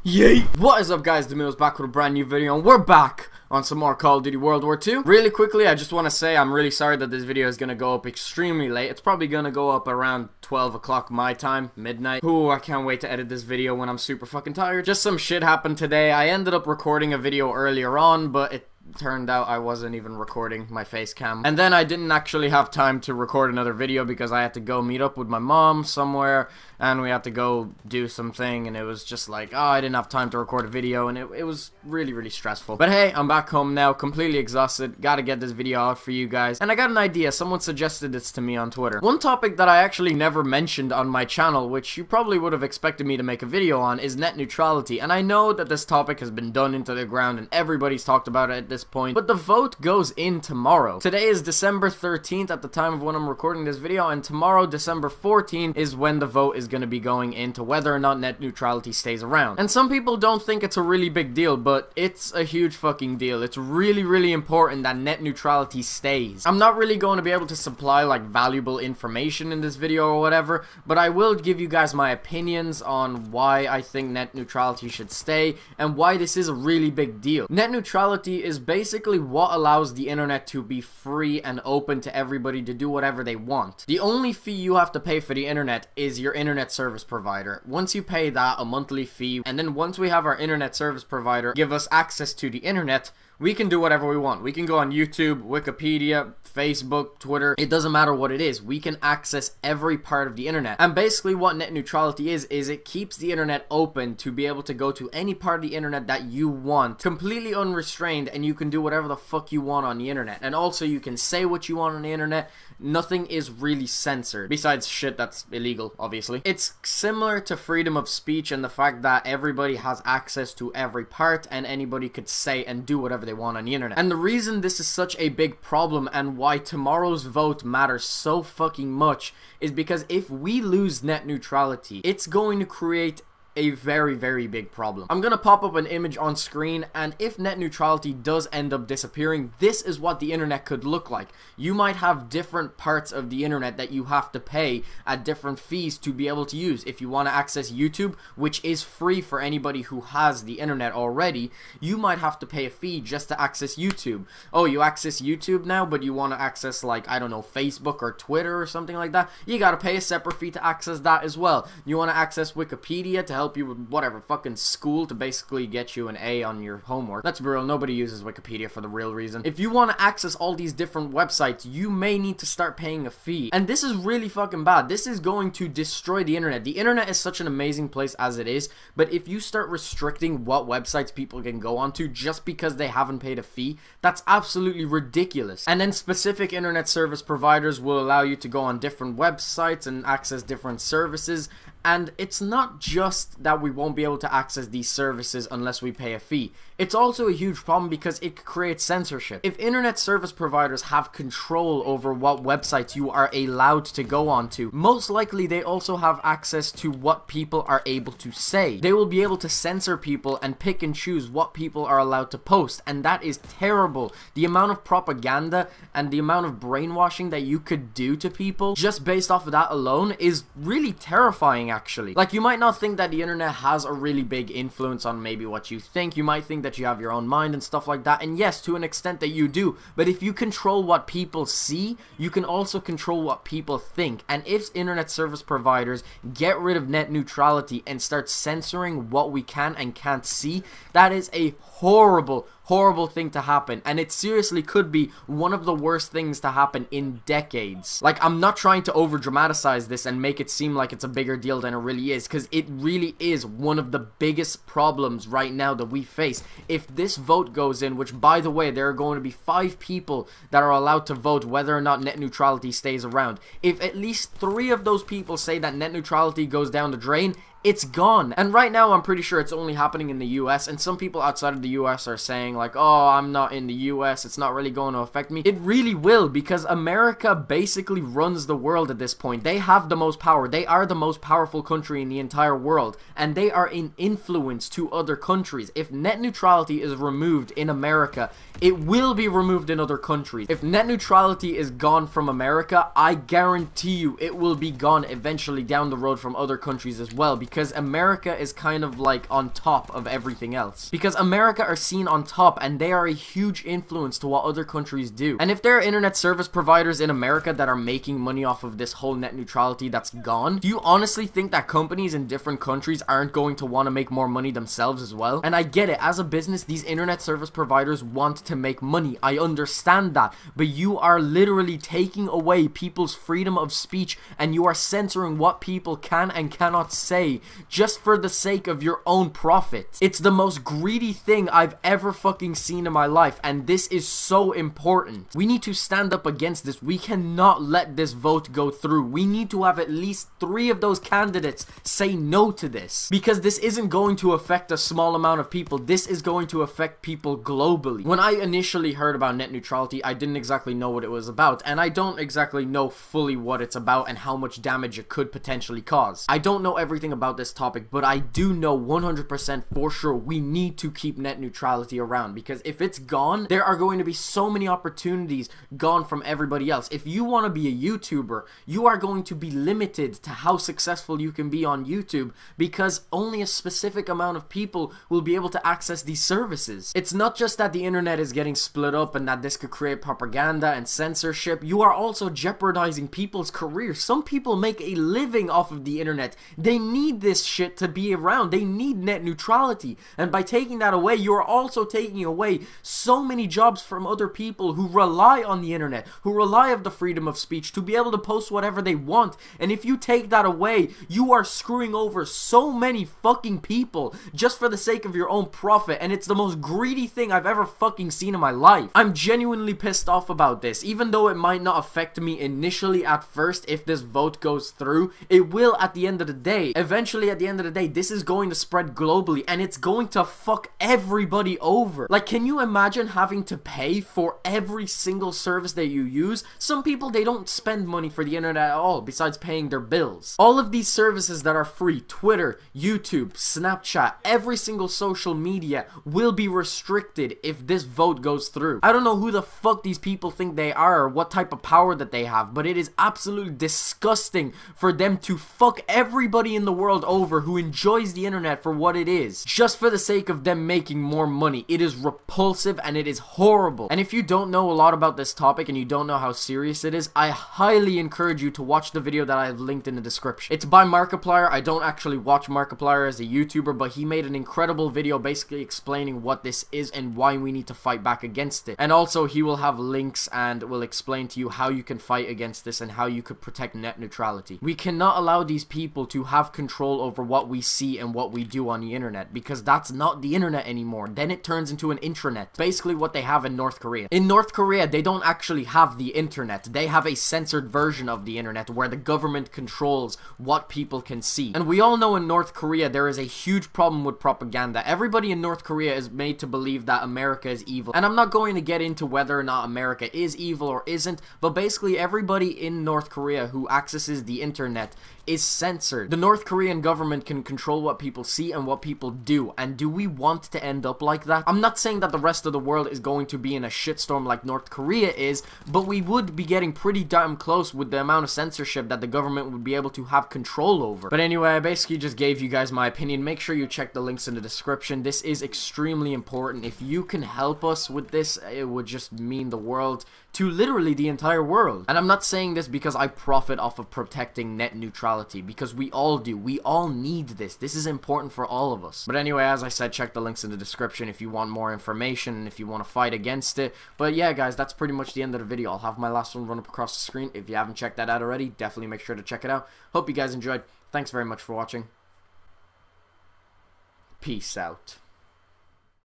Yay! What is up, guys? Dimeo's back with a brand new video, and we're back on some more Call of Duty World War II. Really quickly, I just want to say I'm really sorry that this video is going to go up extremely late. It's probably going to go up around 12 o'clock my time, midnight. Ooh, I can't wait to edit this video when I'm super fucking tired. Just some shit happened today. I ended up recording a video earlier on, but it turned out I wasn't even recording my face cam. And then I didn't actually have time to record another video because I had to go meet up with my mom somewhere, and we had to go do something, and it was just like, oh, I didn't have time to record a video, and it was really stressful. But hey, I'm back home now, completely exhausted, gotta get this video out for you guys. And I got an idea, someone suggested this to me on Twitter. One topic that I actually never mentioned on my channel, which you probably would have expected me to make a video on, is net neutrality. And I know that this topic has been done into the ground and everybody's talked about it at this point, but the vote goes in tomorrow. Today is December 13th at the time of when I'm recording this video, and tomorrow, December 14th, is when the vote is going to be going into whether or not net neutrality stays around. And some people don't think it's a really big deal, but it's a huge fucking deal. It's really important that net neutrality stays. I'm not really going to be able to supply like valuable information in this video or whatever, but I will give you guys my opinions on why I think net neutrality should stay and why this is a really big deal. Net neutrality is basically what allows the internet to be free and open to everybody to do whatever they want. The only fee you have to pay for the internet is your internet service provider. Once you pay that, a monthly fee, and then once we have our internet service provider give us access to the internet, we can do whatever we want. We can go on YouTube, Wikipedia, Facebook, Twitter. It doesn't matter what it is. We can access every part of the internet. And basically what net neutrality is it keeps the internet open to be able to go to any part of the internet that you want, completely unrestrained, and you can do whatever the fuck you want on the internet. And also you can say what you want on the internet. Nothing is really censored, besides shit that's illegal, obviously. It's similar to freedom of speech and the fact that everybody has access to every part and anybody could say and do whatever they want on the internet. And the reason this is such a big problem and why tomorrow's vote matters so fucking much is because if we lose net neutrality, it's going to create a very big problem. I'm gonna pop up an image on screen, and if net neutrality does end up disappearing, this is what the internet could look like. You might have different parts of the internet that you have to pay at different fees to be able to use. If you want to access YouTube, which is free for anybody who has the internet already, you might have to pay a fee just to access YouTube. Oh, you access YouTube now, but you want to access, like, I don't know, Facebook or Twitter or something like that, you gotta pay a separate fee to access that as well. You want to access Wikipedia to help you with whatever fucking school, to basically get you an A on your homework. Let's be real, nobody uses Wikipedia for the real reason. If you want to access all these different websites, you may need to start paying a fee. And this is really fucking bad. This is going to destroy the internet. The internet is such an amazing place as it is, but if you start restricting what websites people can go onto just because they haven't paid a fee, that's absolutely ridiculous. And then specific internet service providers will allow you to go on different websites and access different services. And it's not just that we won't be able to access these services unless we pay a fee. It's also a huge problem because it creates censorship. If internet service providers have control over what websites you are allowed to go onto, most likely they also have access to what people are able to say. They will be able to censor people and pick and choose what people are allowed to post, and that is terrible. The amount of propaganda and the amount of brainwashing that you could do to people just based off of that alone is really terrifying, actually. Like, you might not think that the internet has a really big influence on maybe what you think. You might think that you have your own mind and stuff like that, and yes, to an extent that you do, but if you control what people see, you can also control what people think. And if internet service providers get rid of net neutrality and start censoring what we can and can't see, that is a horrible thing to happen, and it seriously could be one of the worst things to happen in decades. Like, I'm not trying to over dramatize this and make it seem like it's a bigger deal than it really is, because it really is one of the biggest problems right now that we face. If this vote goes in, which by the way, there are going to be 5 people that are allowed to vote whether or not net neutrality stays around. If at least 3 of those people say that net neutrality goes down the drain, it's gone. And right now I'm pretty sure it's only happening in the US, and some people outside of the US are saying like, oh, I'm not in the US, it's not really going to affect me. It really will, because America basically runs the world at this point. They have the most power. They are the most powerful country in the entire world, and they are in influence to other countries. If net neutrality is removed in America, it will be removed in other countries. If net neutrality is gone from America, I guarantee you it will be gone eventually down the road from other countries as well, because America is kind of like on top of everything else. Because America are seen on top, and they are a huge influence to what other countries do. And if there are internet service providers in America that are making money off of this whole net neutrality that's gone, do you honestly think that companies in different countries aren't going to want to make more money themselves as well? And I get it, as a business, these internet service providers want to make money. I understand that, but you are literally taking away people's freedom of speech, and you are censoring what people can and cannot say just for the sake of your own profit. It's the most greedy thing I've ever fucking seen in my life, and this is so important. We need to stand up against this. We cannot let this vote go through. We need to have at least 3 of those candidates say no to this, because this isn't going to affect a small amount of people. This is going to affect people globally. When I initially heard about net neutrality, I didn't exactly know what it was about, and I don't exactly know fully what it's about and how much damage it could potentially cause. I don't know everything about this topic, but I do know 100% for sure we need to keep net neutrality around, because if it's gone, there are going to be so many opportunities gone from everybody else. If you want to be a YouTuber, you are going to be limited to how successful you can be on YouTube, because only a specific amount of people will be able to access these services. It's not just that the internet is getting split up and that this could create propaganda and censorship. You are also jeopardizing people's careers. Some people make a living off of the internet. They need this shit to be around. They need net neutrality, and by taking that away, you are also taking away so many jobs from other people who rely on the internet, who rely on the freedom of speech to be able to post whatever they want. And if you take that away, you are screwing over so many fucking people just for the sake of your own profit, and it's the most greedy thing I've ever fucking seen in my life. I'm genuinely pissed off about this. Even though it might not affect me initially at first, if this vote goes through, it will at the end of the day. Eventually, at the end of the day, this is going to spread globally, and it's going to fuck everybody over. Like, can you imagine having to pay for every single service that you use? Some people, they don't spend money for the internet at all besides paying their bills. All of these services that are free, Twitter, YouTube, Snapchat, every single social media will be restricted if this vote goes through. I don't know who the fuck these people think they are or what type of power that they have, but it is absolutely disgusting for them to fuck everybody in the world over who enjoys the internet for what it is, just for the sake of them making more money. It is repulsive and it is horrible. And if you don't know a lot about this topic and you don't know how serious it is, I highly encourage you to watch the video that I have linked in the description. It's by Markiplier. I don't actually watch Markiplier as a YouTuber, but he made an incredible video basically explaining what this is and why we need to fight back against it. And also, he will have links and will explain to you how you can fight against this and how you could protect net neutrality. We cannot allow these people to have control over what we see and what we do on the internet, because that's not the internet anymore. Then it turns into an intranet. Basically what they have in North Korea. In North Korea, they don't actually have the internet. They have a censored version of the internet where the government controls what people can see. And we all know in North Korea there is a huge problem with propaganda. Everybody in North Korea is made to believe that America is evil. And I'm not going to get into whether or not America is evil or isn't, but basically everybody in North Korea who accesses the internet is censored. The North Korean government can control what people see and what people do, and do we want to end up like that? I'm not saying that the rest of the world is going to be in a shitstorm like North Korea is, but we would be getting pretty damn close with the amount of censorship that the government would be able to have control over. But anyway, I basically just gave you guys my opinion. Make sure you check the links in the description. This is extremely important. If you can help us with this, it would just mean the world to literally the entire world. And I'm not saying this because I profit off of protecting net neutrality, because we all do. We all need this. This is important for all of us. But anyway, as I said, check the links in the description if you want more information and if you want to fight against it. But yeah, guys, that's pretty much the end of the video. I'll have my last one run up across the screen. If you haven't checked that out already, definitely make sure to check it out. Hope you guys enjoyed. Thanks very much for watching. Peace out.